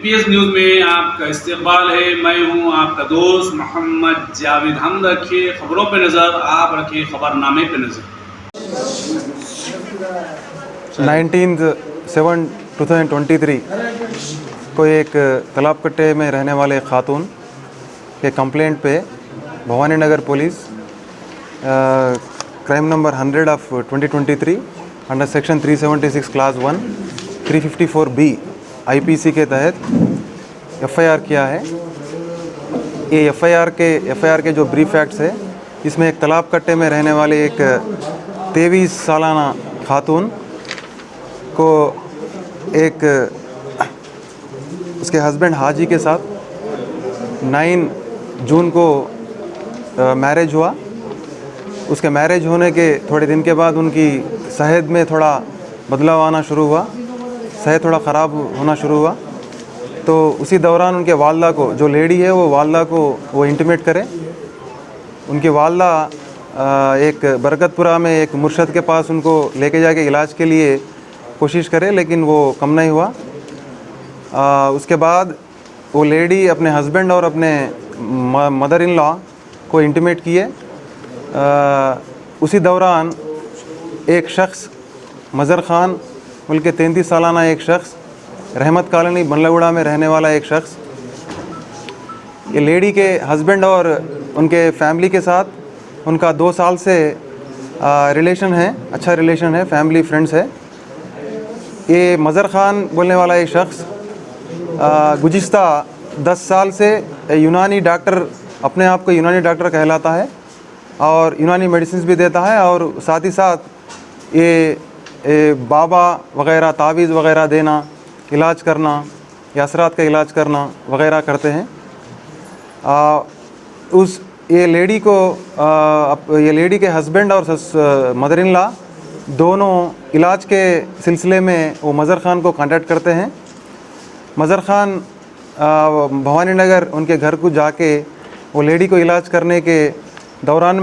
PS news में आपका इस्तकबाल है। मैं हूं आपका दोस्त मोहम्मद जावेद। हम रखिए खबरों पे नज़र, आप रखिए खबरनामे पे नज़र। 19/7/2023 को एक तालाब कट्टे में रहने वाले खातून के कंप्लेंट पे Bhawani Nagar police crime number 100 of 2023 under section 376 class 1 354B IPC के तहत FIR किया है। ये FIR के जो ब्रीफ फैक्ट्स है, इसमें एक तालाब कट्टे में रहने वाले एक 23 सालाना खातून को एक उसके हस्बैंड हाजी के साथ 9 जून को मैरिज हुआ। उसके मैरिज होने के थोड़े दिन के बाद उनकी सेहत में थोड़ा बदलाव आना शुरू हुआ, सेहत थोड़ा ख़राब होना शुरू हुआ। तो उसी दौरान उनके वालदा को, जो लेडी है वो वालदा को वो इंटीमेट करे। उनकी वालदा एक बरकतपुरा में एक मुर्शद के पास उनको लेके जाके इलाज के लिए कोशिश करे, लेकिन वो कम नहीं हुआ। उसके बाद वो लेडी अपने हस्बैंड और अपने मदर इन लॉ को इंटीमेट किए। उसी दौरान एक शख्स मज़र ख़ान बल्कि 33 सालाना एक शख्स, रहमत कॉलोनी बनलगुड़ा में रहने वाला एक शख्स, ये लेडी के हस्बैंड और उनके फैमिली के साथ उनका 2 साल से रिलेशन है, अच्छा रिलेशन है, फैमिली फ्रेंड्स है। ये मज़र ख़ान बोलने वाला एक शख्स गुज़िश्ता 10 साल से यूनानी डॉक्टर, अपने आप को यूनानी डॉक्टर कहलाता है और यूनानी मेडिसिन भी देता है, और साथ ही साथ ये बाबा वग़ैरह, तावीज़ वग़ैरह देना, इलाज करना या असरात का इलाज करना वग़ैरह करते हैं। ये लेडी के हस्बैंड और मदर इन लॉ दोनों इलाज के सिलसिले में वो मज़र ख़ान को कांटेक्ट करते हैं। मज़र ख़ान भवानी नगर उनके घर को जाके वो लेडी को इलाज करने के दौरान